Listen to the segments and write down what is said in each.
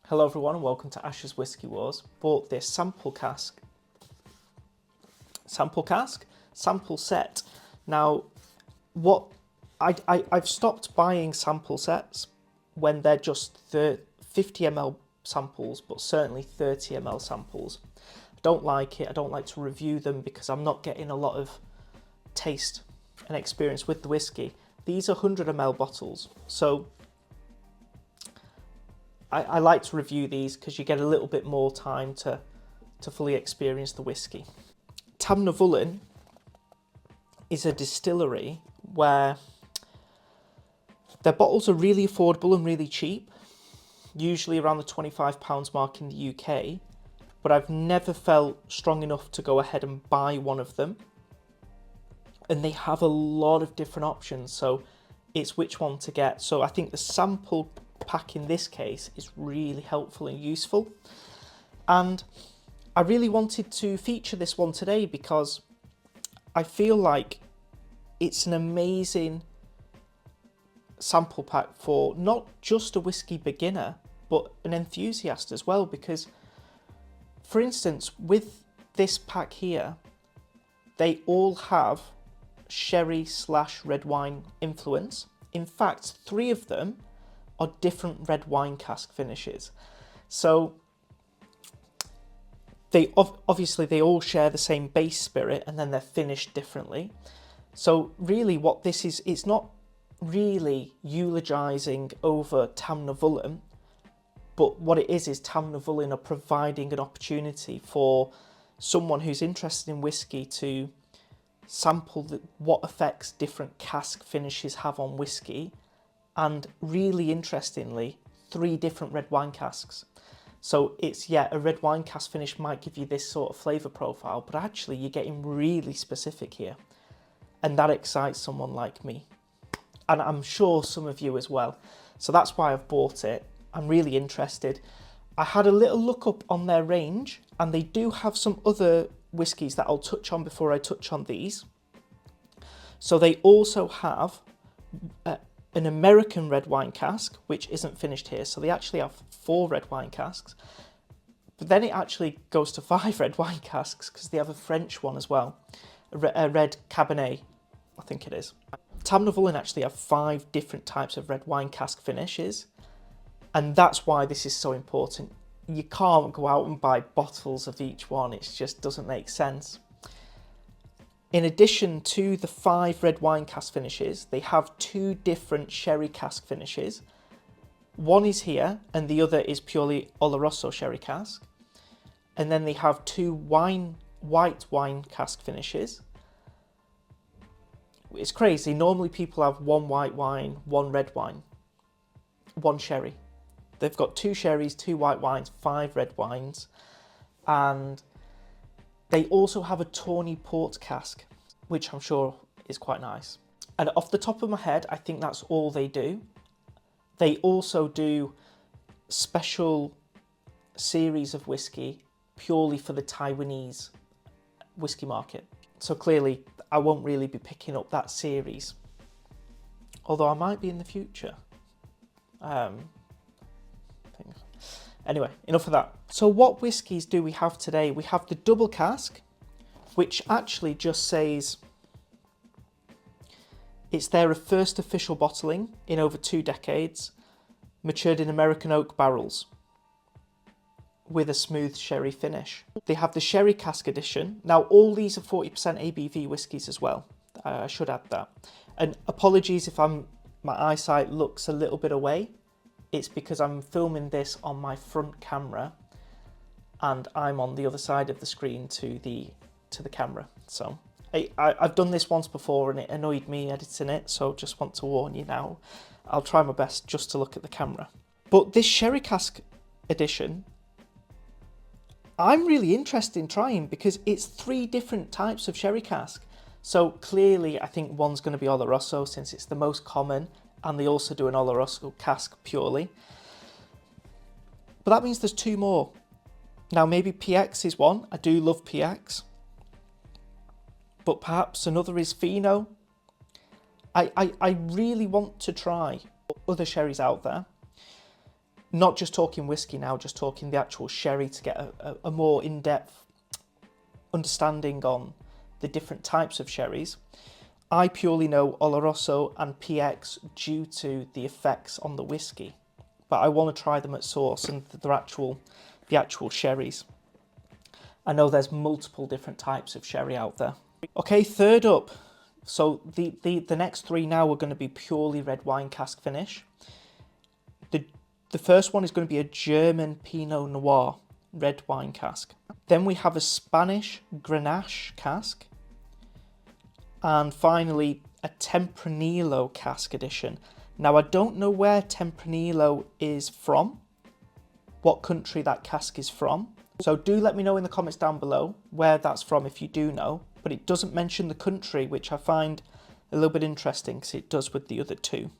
Hello everyone and welcome to Ash's WhiskyWars. Bought this sample set. Now, I've stopped buying sample sets when they're just 50 ml samples, but certainly 30 ml samples. I don't like it. I don't like to review them because I'm not getting a lot of taste and experience with the whiskey. These are 100 ml bottles, so I like to review these because you get a little bit more time to fully experience the whiskey. Tamnavulin is a distillery where their bottles are really affordable and really cheap, usually around the £25 mark in the UK, but I've never felt strong enough to go ahead and buy one of them. And they have a lot of different options, so it's which one to get. So I think the sample pack in this case is really helpful and useful, and I really wanted to feature this one today because I feel like it's an amazing sample pack for not just a whiskey beginner but an enthusiast as well, because for instance with this pack here they all have sherry/red wine influence. In fact, 3 of them are different red wine cask finishes. So they obviously they all share the same base spirit and then they're finished differently. So really what this is, it's not really eulogizing over Tamnavulin, but what it is Tamnavulin are providing an opportunity for someone who's interested in whiskey to sample what effects different cask finishes have on whiskey. And really interestingly, 3 different red wine casks. So it's, yeah, a red wine cask finish might give you this sort of flavour profile, but actually you're getting really specific here. And that excites someone like me. And I'm sure some of you as well. So that's why I've bought it. I'm really interested. I had a little look up on their range, and they do have some other whiskies that I'll touch on before I touch on these. So they also have an American red wine cask, which isn't finished here. So they actually have 4 red wine casks, but then it actually goes to 5 red wine casks because they have a French one as well, a red Cabernet, I think it is. Tamnavulin actually have 5 different types of red wine cask finishes, and that's why this is so important. You can't go out and buy bottles of each one. It just doesn't make sense. In addition to the 5 red wine cask finishes, they have 2 different sherry cask finishes. One is here and the other is purely Oloroso sherry cask. And then they have 2 white wine cask finishes. It's crazy. Normally people have 1 white wine, 1 red wine, 1 sherry. They've got 2 sherries, 2 white wines, 5 red wines, and they also have a tawny port cask, which I'm sure is quite nice. And off the top of my head, I think that's all they do. They also do special series of whiskey purely for the Taiwanese whiskey market. So clearly, I won't really be picking up that series, although I might be in the future. Anyway, enough of that. So what whiskies do we have today? We have the double cask, which actually just says it's their first official bottling in over 2 decades, matured in American oak barrels with a smooth sherry finish. They have the sherry cask edition. Now all these are 40% ABV whiskies as well. I should add that. And apologies if my eyesight looks a little bit away. It's because I'm filming this on my front camera and I'm on the other side of the screen to the camera. So I've done this once before and it annoyed me editing it, so just want to warn you now. I'll try my best just to look at the camera. But this sherry cask edition, I'm really interested in trying because it's 3 different types of sherry cask. So clearly I think one's going to be Oloroso since it's the most common, and they also do an Oloroso cask purely. But that means there's 2 more. Now maybe PX is one. I do love PX. But perhaps another is Fino. I really want to try other sherries out there. Not just talking whiskey now, just talking the actual sherry to get a more in-depth understanding on the different types of sherries. I purely know Oloroso and PX due to the effects on the whiskey, but I want to try them at source and the actual sherries. I know there's multiple different types of sherry out there. Okay, third up. So the next three now are going to be purely red wine cask finish. The first one is going to be a German Pinot Noir red wine cask. Then we have a Spanish Grenache cask. And finally, a Tempranillo cask edition. Now, I don't know where Tempranillo is from, what country that cask is from. So do let me know in the comments down below where that's from if you do know. But it doesn't mention the country, which I find a little bit interesting because it does with the other two.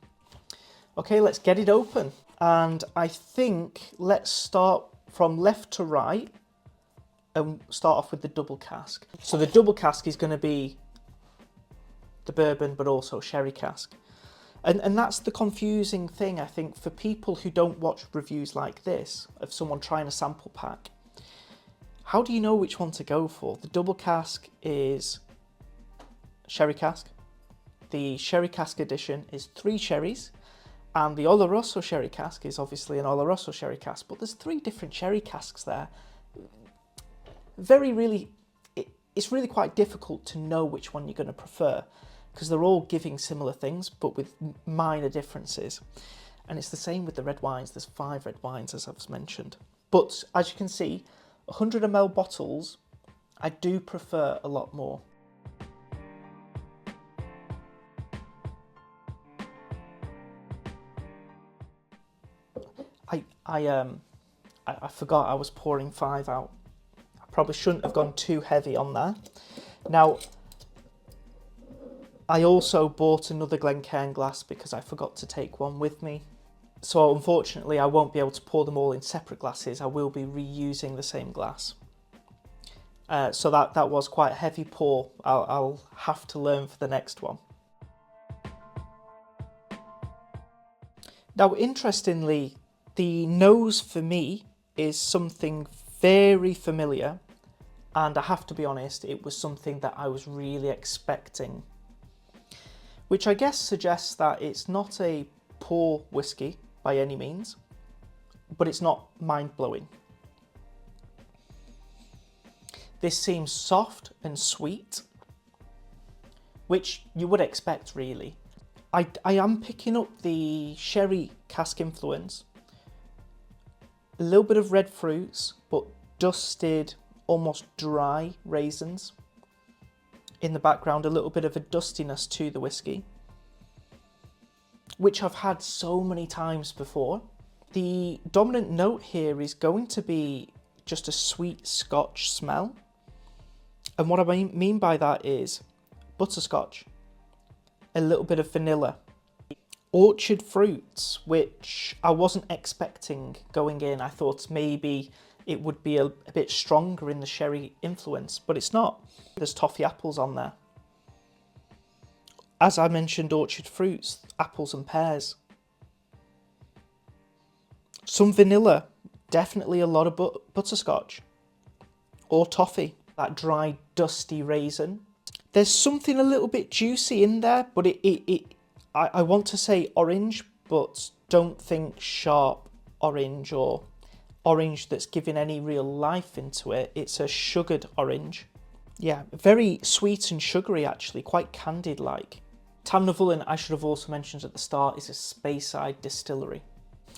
Okay, let's get it open. And I think let's start from left to right and start off with the double cask. So the double cask is going to be the bourbon, but also sherry cask. And that's the confusing thing, I think, for people who don't watch reviews like this, of someone trying a sample pack. How do you know which one to go for? The double cask is sherry cask. The sherry cask edition is 3 sherries. And the Oloroso sherry cask is obviously an Oloroso sherry cask, but there's 3 different sherry casks there. It's really quite difficult to know which one you're going to prefer because they're all giving similar things, but with minor differences. And it's the same with the red wines. There's 5 red wines, as I've mentioned. But as you can see, 100 ml bottles, I do prefer a lot more. I forgot I was pouring 5 out. I probably shouldn't have gone too heavy on there. Now, I also bought another Glencairn glass because I forgot to take one with me. So unfortunately, I won't be able to pour them all in separate glasses. I will be reusing the same glass. So that was quite a heavy pour. I'll have to learn for the next one. Now, interestingly, the nose for me is something very familiar, and I have to be honest, it was something that I was really expecting, which I guess suggests that it's not a poor whiskey by any means, but it's not mind-blowing. This seems soft and sweet, which you would expect really. I am picking up the sherry cask influence. A little bit of red fruits, but dusted, almost dry raisins. In the background, a little bit of a dustiness to the whiskey, which I've had so many times before. The dominant note here is going to be just a sweet Scotch smell. And what I mean by that is butterscotch, a little bit of vanilla, orchard fruits, which I wasn't expecting going in. I thought maybe it would be a bit stronger in the sherry influence, but it's not. There's toffee apples on there. As I mentioned, orchard fruits, apples and pears. Some vanilla, definitely a lot of butterscotch or toffee. That dry, dusty raisin. There's something a little bit juicy in there, but I want to say orange, but don't think sharp orange or orange that's giving any real life into it. It's a sugared orange. Yeah, very sweet and sugary actually, quite candied-like. Tamnavulin, I should have also mentioned at the start, is a Speyside distillery.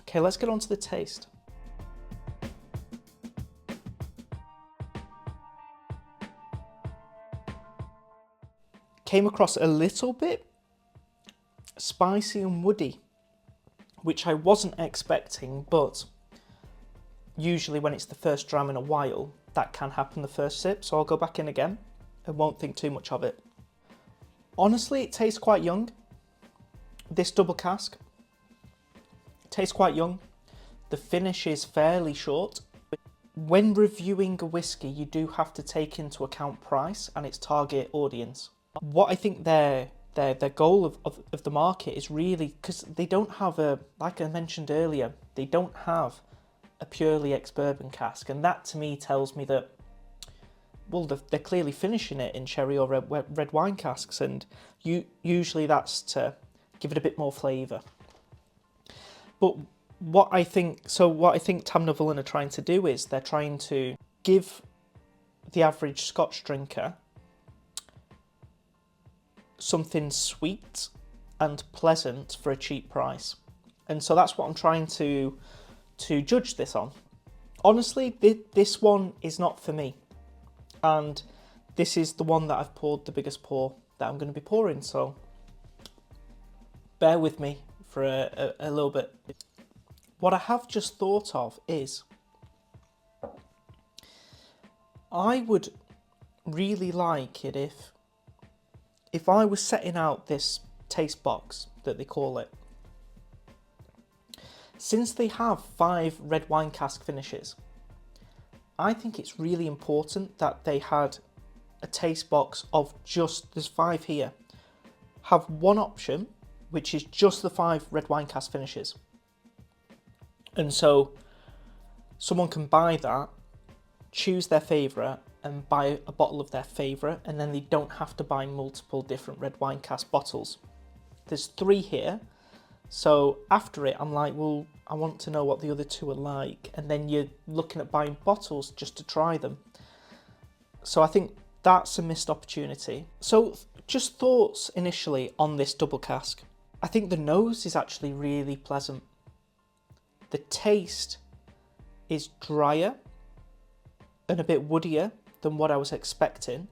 Okay, let's get on to the taste. Came across a little bit spicy and woody, which I wasn't expecting, but usually when it's the first dram in a while, that can happen the first sip, so I'll go back in again and won't think too much of it. Honestly, it tastes quite young. This double cask tastes quite young. The finish is fairly short. When reviewing a whiskey, you do have to take into account price and its target audience. What I think their goal of the market is really, because they don't have like I mentioned earlier, They don't have a purely ex-bourbon cask, and that to me tells me that, well, they're clearly finishing it in sherry or red wine casks, and usually that's to give it a bit more flavour. But what I think Tamnavulin are trying to do is they're trying to give the average Scotch drinker something sweet and pleasant for a cheap price. And so that's what I'm trying to judge this on. Honestly, this one is not for me. And this is the one that I've poured the biggest pour that I'm going to be pouring. So bear with me for a little bit. What I have just thought of is I would really like it if I was setting out this taste box that they call it. Since they have 5 red wine cask finishes, I think it's really important that they had a taste box of just, there's 5 here, have one option which is just the 5 red wine cask finishes. And so someone can buy that, choose their favourite and buy a bottle of their favourite, and then they don't have to buy multiple different red wine cask bottles. There's 3 here. So after it, I'm like, well, I want to know what the other 2 are like. And then you're looking at buying bottles just to try them. So I think that's a missed opportunity. So just thoughts initially on this double cask. I think the nose is actually really pleasant. The taste is drier and a bit woodier than what I was expecting.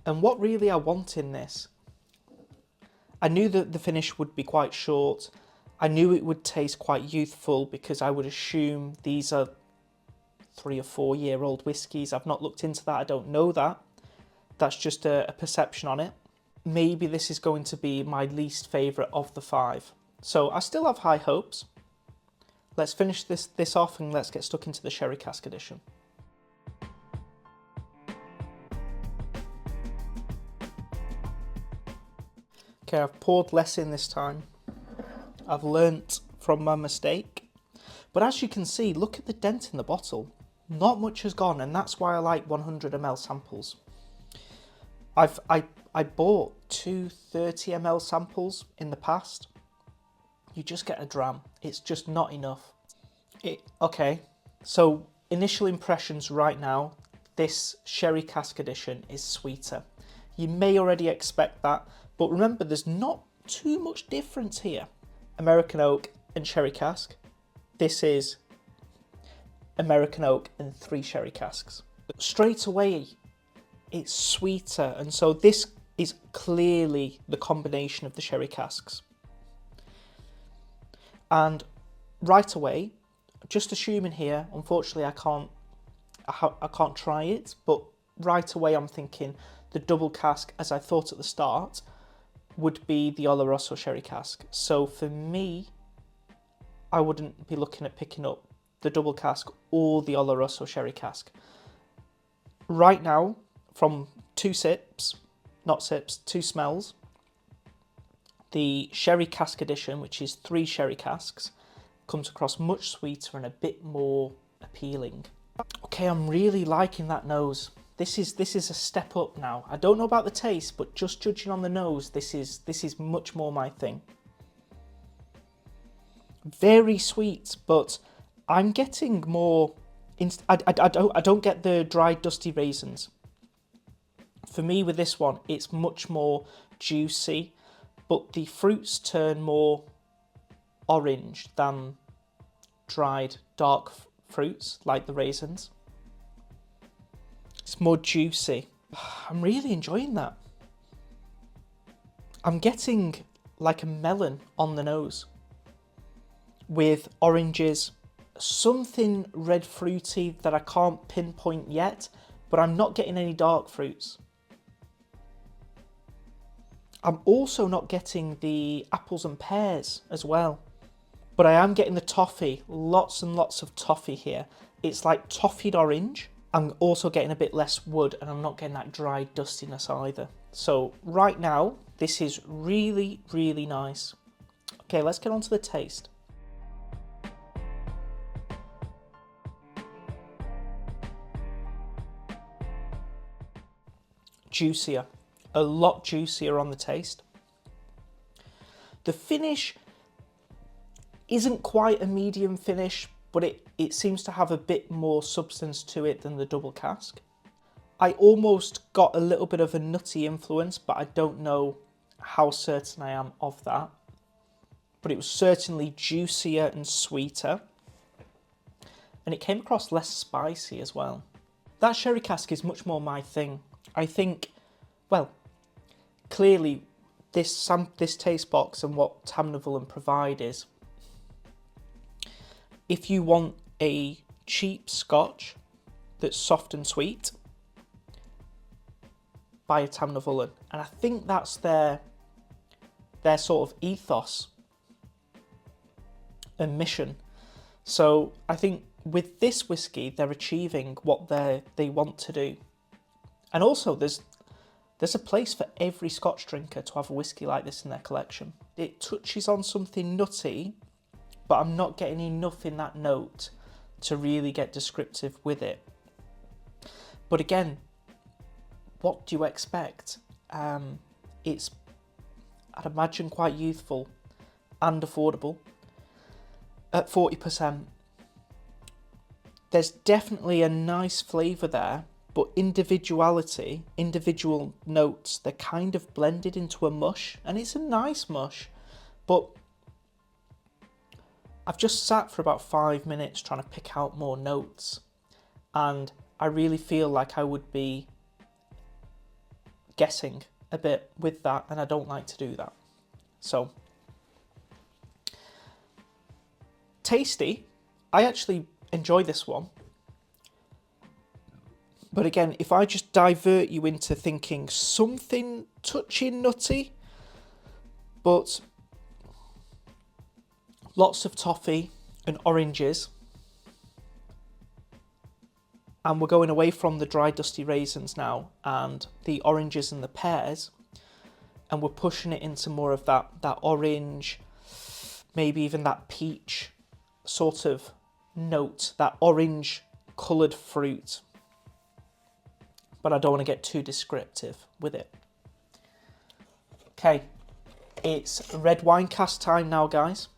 And what really I want in this, I knew that the finish would be quite short. I knew it would taste quite youthful because I would assume these are 3 or 4 year old whiskies. I've not looked into that. I don't know that. That's just a perception on it. Maybe this is going to be my least favourite of the 5. So I still have high hopes. Let's finish this off and let's get stuck into the sherry cask edition. Okay, I've poured less in this time. I've learnt from my mistake. But as you can see, look at the dent in the bottle. Not much has gone, and that's why I like 100 ml samples. I bought 2 30 ml samples in the past. You just get a dram. It's just not enough. Okay, so initial impressions right now, this sherry cask edition is sweeter. You may already expect that. But remember, there's not too much difference here. American oak and sherry cask. This is American oak and 3 sherry casks. Straight away, it's sweeter. And so this is clearly the combination of the sherry casks. And right away, just assuming here, unfortunately I can't try it, but right away I'm thinking the double cask, as I thought at the start, would be the Oloroso sherry cask. So for me, I wouldn't be looking at picking up the double cask or the Oloroso sherry cask. Right now, from 2 smells, the sherry cask edition, which is 3 sherry casks, comes across much sweeter and a bit more appealing. Okay, I'm really liking that nose. This is a step up now. I don't know about the taste, but just judging on the nose, this is much more my thing. Very sweet, but I'm getting more. I don't get the dry, dusty raisins. For me, with this one, it's much more juicy, but the fruits turn more orange than dried dark fruits like the raisins. It's more juicy. I'm really enjoying that. I'm getting like a melon on the nose with oranges, something red fruity that I can't pinpoint yet, but I'm not getting any dark fruits. I'm also not getting the apples and pears as well, but I am getting the toffee, lots and lots of toffee here. It's like toffeed orange. I'm also getting a bit less wood, and I'm not getting that dry dustiness either. So right now, this is really, really nice. Okay, let's get on to the taste. juicier, a lot juicier on the taste. The finish isn't quite a medium finish, but it seems to have a bit more substance to it than the double cask. I almost got a little bit of a nutty influence, but I don't know how certain I am of that. But it was certainly juicier and sweeter. And it came across less spicy as well. That sherry cask is much more my thing. I think, well, clearly this taste box and what Tamnavulin provide is, if you want a cheap scotch that's soft and sweet, buy a Tamnavulin. And I think that's their sort of ethos and mission. So I think with this whiskey, they're achieving what they want to do. And also there's a place for every Scotch drinker to have a whiskey like this in their collection. It touches on something nutty, but I'm not getting enough in that note to really get descriptive with it. But again, what do you expect? It's, I'd imagine, quite youthful and affordable at 40%. There's definitely a nice flavour there, but individual notes, they're kind of blended into a mush, and it's a nice mush. But I've just sat for about 5 minutes trying to pick out more notes, and I really feel like I would be guessing a bit with that, and I don't like to do that. So, tasty. I actually enjoy this one. But again, if I just divert you into thinking something touching nutty, but lots of toffee and oranges, and we're going away from the dry dusty raisins now and the oranges and the pears, and we're pushing it into more of that orange, maybe even that peach sort of note, that orange coloured fruit. But I don't want to get too descriptive with it. Okay, it's red wine cask time now, guys.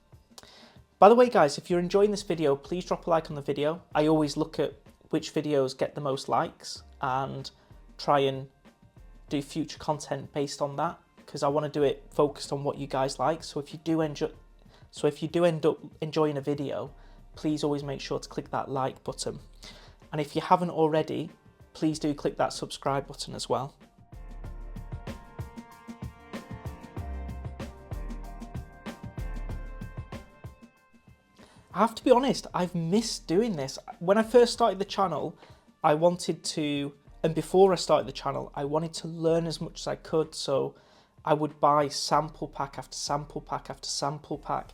By the way, guys, if you're enjoying this video, please drop a like on the video. I always look at which videos get the most likes and try and do future content based on that, because I want to do it focused on what you guys like. So if you do end up enjoying a video, please always make sure to click that like button. And if you haven't already, please do click that subscribe button as well. I have to be honest, I've missed doing this. When I first started the channel, I wanted to, and before I started the channel, I wanted to learn as much as I could. So I would buy sample pack after sample pack after sample pack.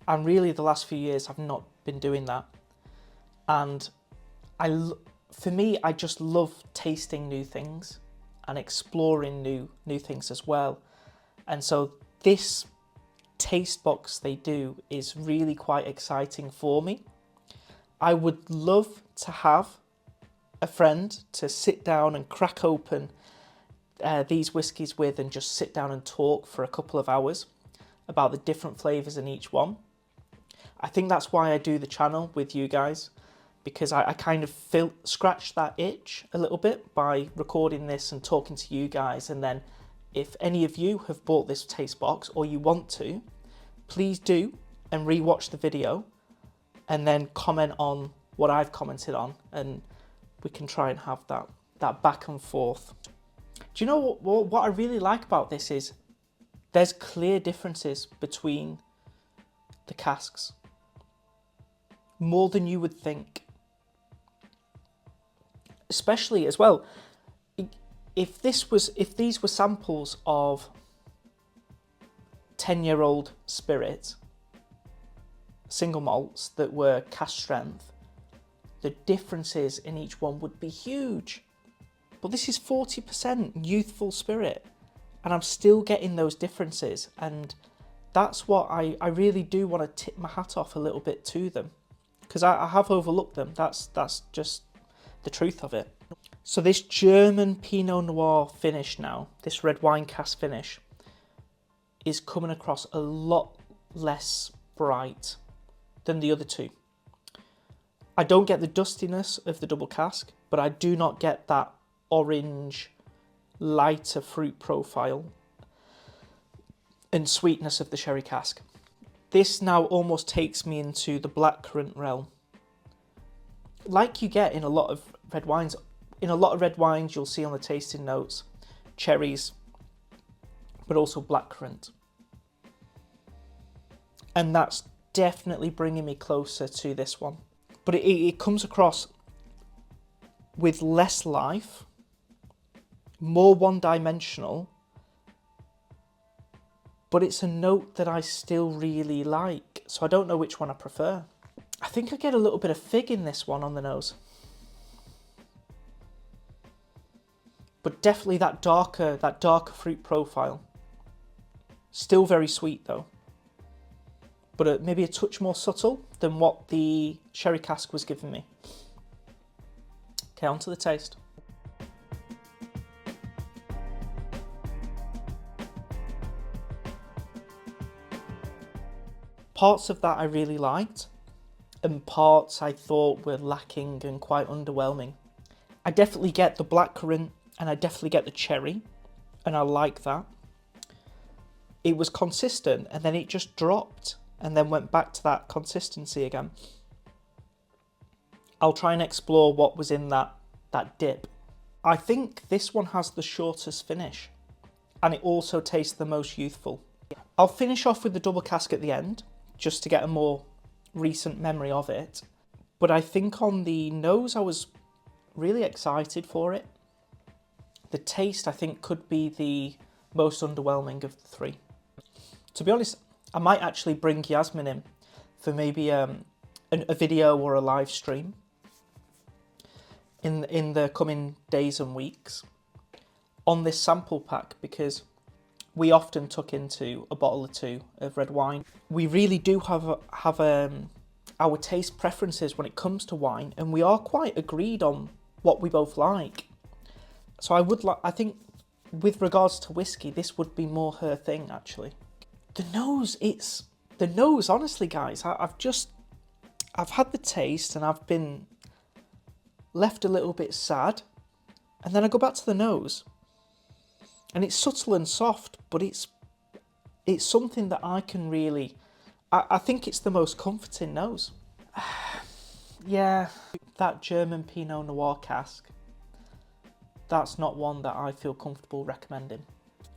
And really the last few years, I've not been doing that. And for me, I just love tasting new things and exploring new things as well. And so this taste box they do is really quite exciting for me. I would love to have a friend to sit down and crack open these whiskies with and just sit down and talk for a couple of hours about the different flavours in each one. I think that's why I do the channel with you guys, because I kind of scratch that itch a little bit by recording this and talking to you guys. And then if any of you have bought this taste box or you want to, please do and rewatch the video and then comment on what I've commented on, and we can try and have that back and forth. Do you know what I really like about this is there's clear differences between the casks, more than you would think. Especially as well, if these were samples of 10-year-old spirit, single malts that were cask strength, the differences in each one would be huge. But this is 40% youthful spirit, and I'm still getting those differences, and that's what I really do want to tip my hat off a little bit to them, because I have overlooked them. That's just the truth of it. So this German Pinot Noir finish now, this red wine cask finish, is coming across a lot less bright than the other two. I don't get the dustiness of the double cask, but I do not get that orange, lighter fruit profile and sweetness of the sherry cask. This now almost takes me into the blackcurrant realm. Like you get in a lot of red wines. In a lot of red wines, you'll see on the tasting notes, cherries, but also blackcurrant. And that's definitely bringing me closer to this one. But it comes across with less life, more one-dimensional, but it's a note that I still really like. So I don't know which one I prefer. I think I get a little bit of fig in this one on the nose. But definitely that darker fruit profile. Still very sweet though. But maybe a touch more subtle than what the sherry cask was giving me. Okay, on to the taste. Parts of that I really liked, and parts I thought were lacking and quite underwhelming. I definitely get the blackcurrant and I definitely get the cherry, and I like that. It was consistent and then it just dropped and then went back to that consistency again. I'll try and explore what was in that dip. I think this one has the shortest finish and it also tastes the most youthful. I'll finish off with the double cask at the end just to get a more recent memory of it. But I think on the nose I was really excited for it. The taste I think could be the most underwhelming of the three. To be honest, I might actually bring Yasmin in for maybe a video or a live stream in the coming days and weeks on this sample pack, because we often tuck into a bottle or two of red wine. We really do have our taste preferences when it comes to wine, and we are quite agreed on what we both like. So I think with regards to whiskey, this would be more her thing actually. The nose, honestly guys, I've had the taste and I've been left a little bit sad, and then I go back to the nose and it's subtle and soft, but it's something that I can really, I think it's the most comforting nose. Yeah, that German Pinot Noir cask, that's not one that I feel comfortable recommending.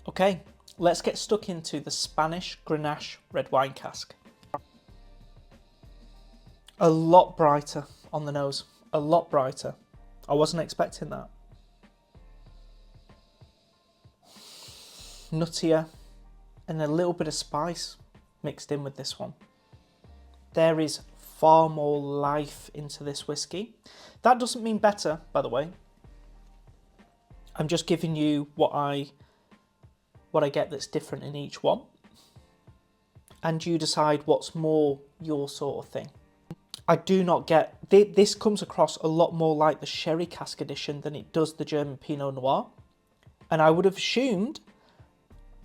Okay, let's get stuck into the Spanish Grenache red wine cask. A lot brighter on the nose, a lot brighter. I wasn't expecting that. Nuttier and a little bit of spice mixed in with this one. There is far more life into this whiskey. That doesn't mean better, by the way. I'm just giving you what I get that's different in each one, and you decide what's more your sort of thing. I do not get, this comes across a lot more like the sherry cask edition than it does the German Pinot Noir, and I would have assumed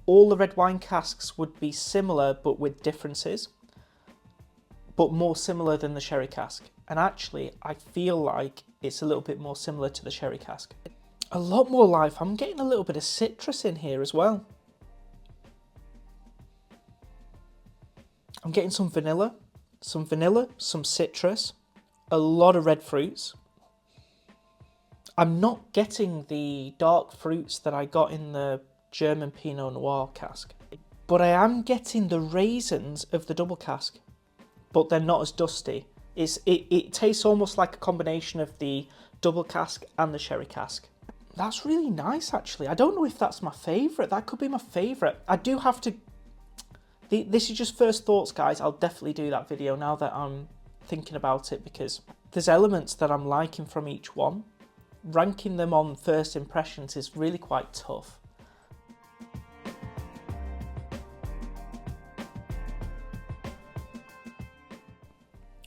all the red wine casks would be similar but with differences, but more similar than the sherry cask. And actually I feel like it's a little bit more similar to the sherry cask. A lot more life. I'm getting a little bit of citrus in here as well. I'm getting some vanilla, some citrus, a lot of red fruits. I'm not getting the dark fruits that I got in the German Pinot Noir cask, but I am getting the raisins of the double cask, but they're not as dusty. It tastes almost like a combination of the double cask and the sherry cask. That's really nice actually. I don't know if that's my favourite. That could be my favourite. I do have to... This is just first thoughts, guys. I'll definitely do that video now that I'm thinking about it, because there's elements that I'm liking from each one. Ranking them on first impressions is really quite tough.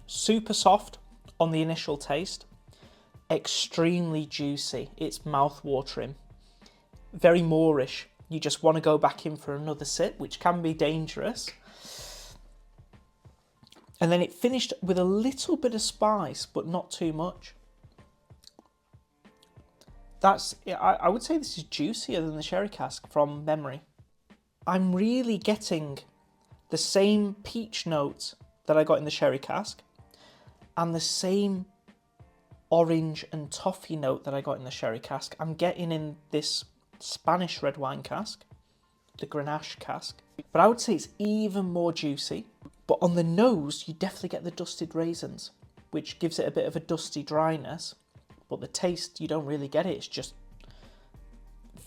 Super soft on the initial taste. extremely juicy. It's mouth-watering, very Moorish. You just want to go back in for another sip, which can be dangerous. And then it finished with a little bit of spice, but not too much. I would say this is juicier than the sherry cask from memory. I'm really getting the same peach note that I got in the sherry cask and the same orange and toffee note that I got in the sherry cask. I'm getting in this Spanish red wine cask, the grenache cask, but I would say it's even more juicy. But on the nose, you definitely get the dusted raisins, which gives it a bit of a dusty dryness. But the taste, you don't really get it. It's just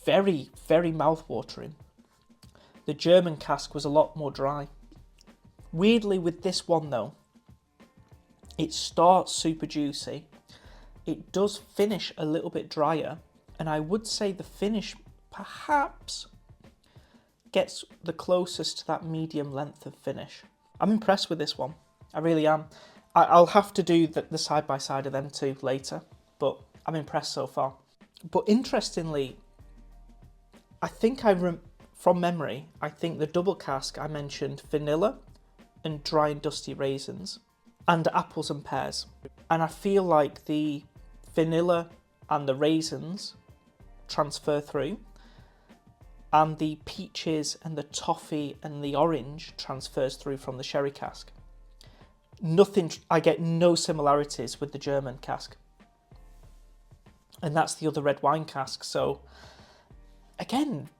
very, very mouth-watering. The German cask was a lot more dry. Weirdly, with this one though, it starts super juicy. It does finish a little bit drier, and I would say the finish perhaps gets the closest to that medium length of finish. I'm impressed with this one. I really am. I'll have to do the side-by-side of them two later, but I'm impressed so far. But interestingly, I think from memory, I think the double cask I mentioned vanilla and dry and dusty raisins and apples and pears. And I feel like the vanilla and the raisins transfer through, and the peaches and the toffee and the orange transfers through from the sherry cask. I get no similarities with the German cask. And that's the other red wine cask. So again,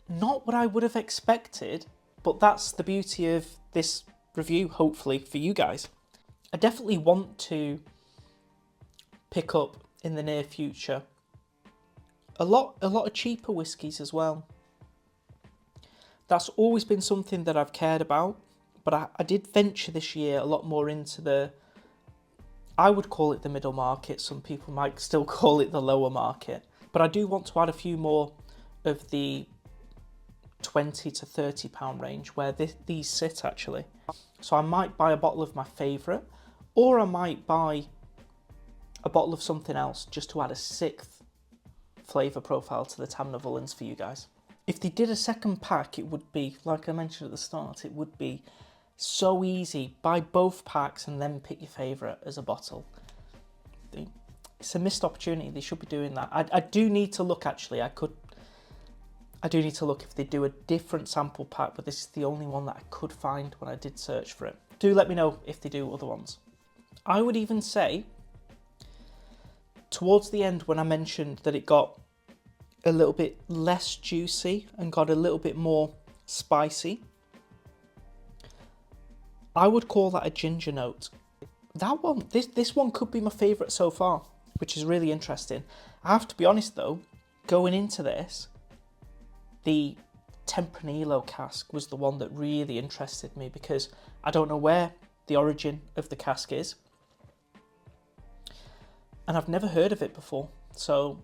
not what I would have expected, but that's the beauty of this review, hopefully, for you guys. I definitely want to pick up in the near future a lot of cheaper whiskies as well. That's always been something that I've cared about, but I did venture this year a lot more into I would call it the middle market. Some people might still call it the lower market, but I do want to add a few more of the £20 to £30 range where these sit actually. So I might buy a bottle of my favourite, or I might buy a bottle of something else just to add a sixth flavour profile to the Tamnavulins for you guys. If they did a second pack, it would be, like I mentioned at the start, it would be so easy. Buy both packs and then pick your favourite as a bottle. It's a missed opportunity. They should be doing that. I do need to look actually. I do need to look if they do a different sample pack, but this is the only one that I could find when I did search for it. Do let me know if they do other ones. I would even say towards the end, when I mentioned that it got a little bit less juicy and got a little bit more spicy, I would call that a ginger note. That one, this one could be my favourite so far, which is really interesting. I have to be honest though, going into this, the Tempranillo cask was the one that really interested me because I don't know where the origin of the cask is, and I've never heard of it before, so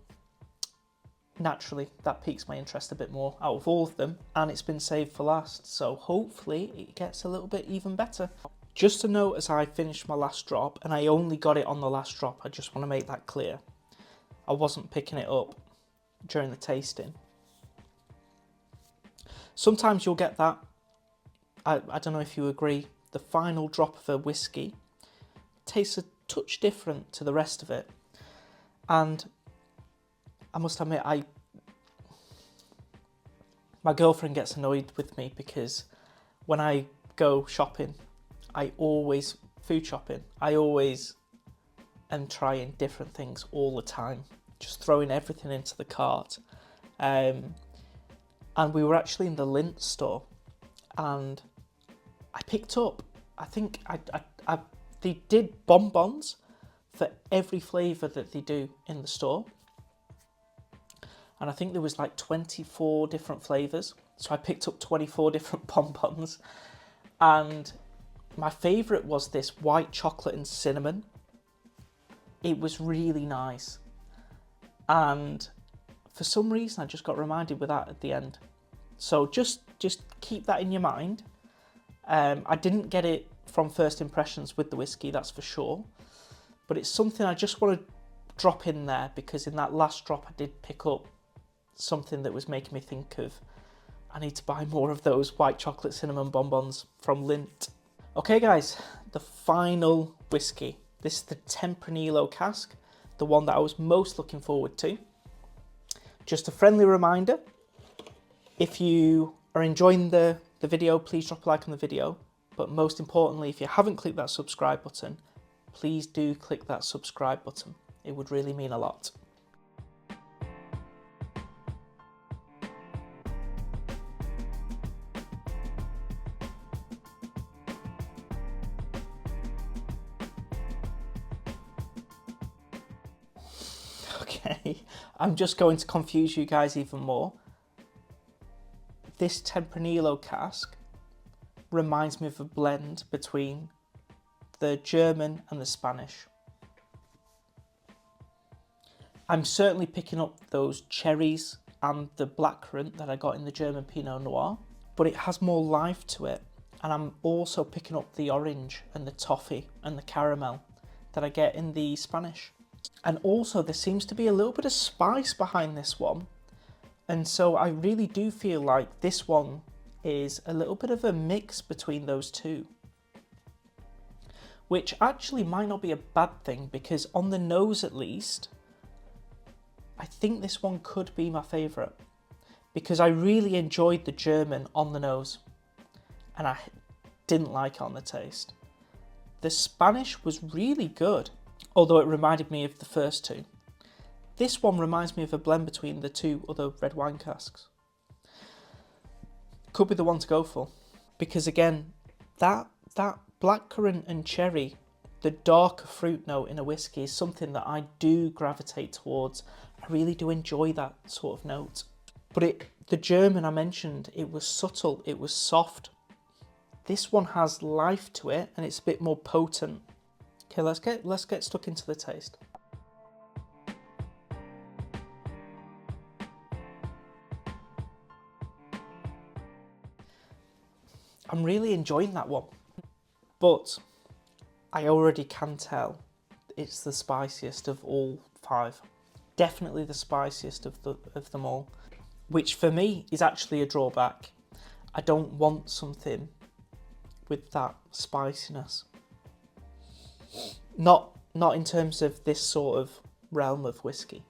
naturally that piques my interest a bit more out of all of them, and it's been saved for last, so hopefully it gets a little bit even better. Just a note as I finished my last drop, and I only got it on the last drop, I just want to make that clear. I wasn't picking it up during the tasting. Sometimes you'll get that, I don't know if you agree, the final drop of a whiskey tastes a touch different to the rest of it. And I must admit, my girlfriend gets annoyed with me because when I go shopping, food shopping, I always am trying different things all the time, just throwing everything into the cart. And we were actually in the Lindt store, and I picked up, I think they did bonbons for every flavour that they do in the store. And I think there was like 24 different flavours. So I picked up 24 different bonbons. And my favourite was this white chocolate and cinnamon. It was really nice. And for some reason, I just got reminded with that at the end. So just keep that in your mind. I didn't get it from first impressions with the whiskey, that's for sure. But it's something I just want to drop in there because in that last drop I did pick up something that was making me think of I need to buy more of those white chocolate cinnamon bonbons from Lindt. Okay guys, the final whiskey. This is the Tempranillo cask, the one that I was most looking forward to. Just a friendly reminder, if you are enjoying the video, please drop a like on the video. But most importantly, if you haven't clicked that subscribe button, please do click that subscribe button. It would really mean a lot. Okay, I'm just going to confuse you guys even more. This Tempranillo cask reminds me of a blend between the German and the Spanish. I'm certainly picking up those cherries and the blackcurrant that I got in the German Pinot Noir, but it has more life to it. And I'm also picking up the orange and the toffee and the caramel that I get in the Spanish. And also there seems to be a little bit of spice behind this one. And so I really do feel like this one is a little bit of a mix between those two. Which actually might not be a bad thing, because on the nose at least, I think this one could be my favourite. Because I really enjoyed the German on the nose, and I didn't like it on the taste. The Spanish was really good, although it reminded me of the first two. This one reminds me of a blend between the two other red wine casks. Could be the one to go for, because again, that blackcurrant and cherry, the darker fruit note in a whiskey is something that I do gravitate towards. I really do enjoy that sort of note. But the German I mentioned, it was subtle, it was soft. This one has life to it and it's a bit more potent. Okay, let's get stuck into the taste. I'm really enjoying that one, but I already can tell it's the spiciest of all five. Definitely the spiciest of them all, which for me is actually a drawback. I don't want something with that spiciness. Not in terms of this sort of realm of whiskey.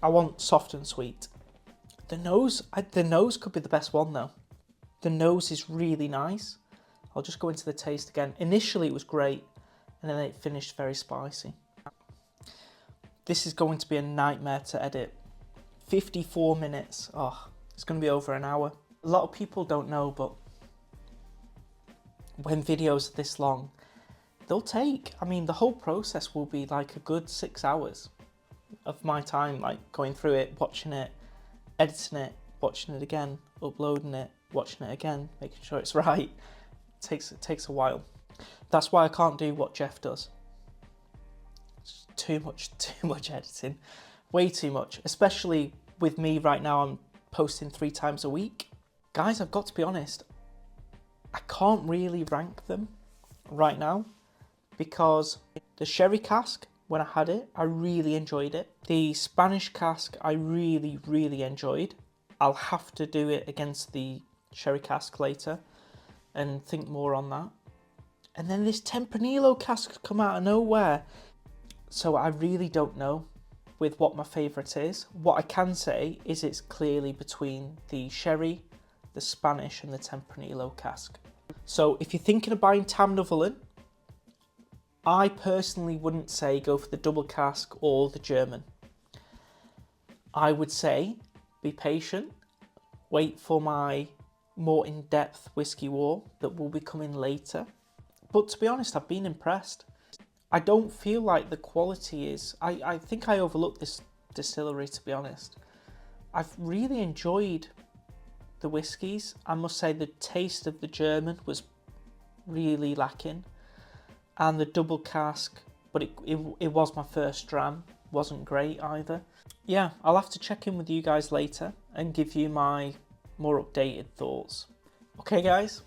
I want soft and sweet. The nose could be the best one though. The nose is really nice. I'll just go into the taste again. Initially it was great, and then it finished very spicy. This is going to be a nightmare to edit. 54 minutes. Oh, it's going to be over an hour. A lot of people don't know, but when videos are this long, they'll take, I mean, the whole process will be like a good 6 hours of my time, like going through it, watching it, editing it, watching it again, uploading it, watching it again, making sure it's right. It takes a while. That's why I can't do what Jeff does. It's too much editing, way too much, especially with me right now. I'm posting 3 times a week. Guys, I've got to be honest, I can't really rank them right now, because the sherry cask, when I had it, I really enjoyed it. The Spanish cask, I really enjoyed. I'll have to do it against the sherry cask later and think more on that. And then this Tempranillo cask come out of nowhere. So I really don't know with what my favourite is. What I can say is it's clearly between the sherry, the Spanish and the Tempranillo cask. So if you're thinking of buying Tamnavulin, I personally wouldn't say go for the double cask or the German. I would say be patient, wait for my more in-depth whiskey war that will be coming later. But to be honest, I've been impressed. I don't feel like the quality is... I think I overlooked this distillery, to be honest. I've really enjoyed the whiskies. I must say the taste of the German was really lacking. And the double cask, but it was my first dram, wasn't great either. Yeah, I'll have to check in with you guys later and give you my more updated thoughts. Okay guys,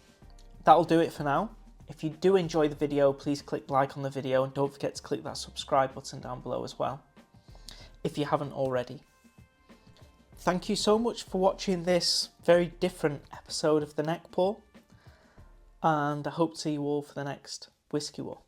that'll do it for now. If you do enjoy the video, please click like on the video and don't forget to click that subscribe button down below as well. if you haven't already. Thank you so much for watching this very different episode of the NeckPour, and I hope to see you all for the next Whiskey War.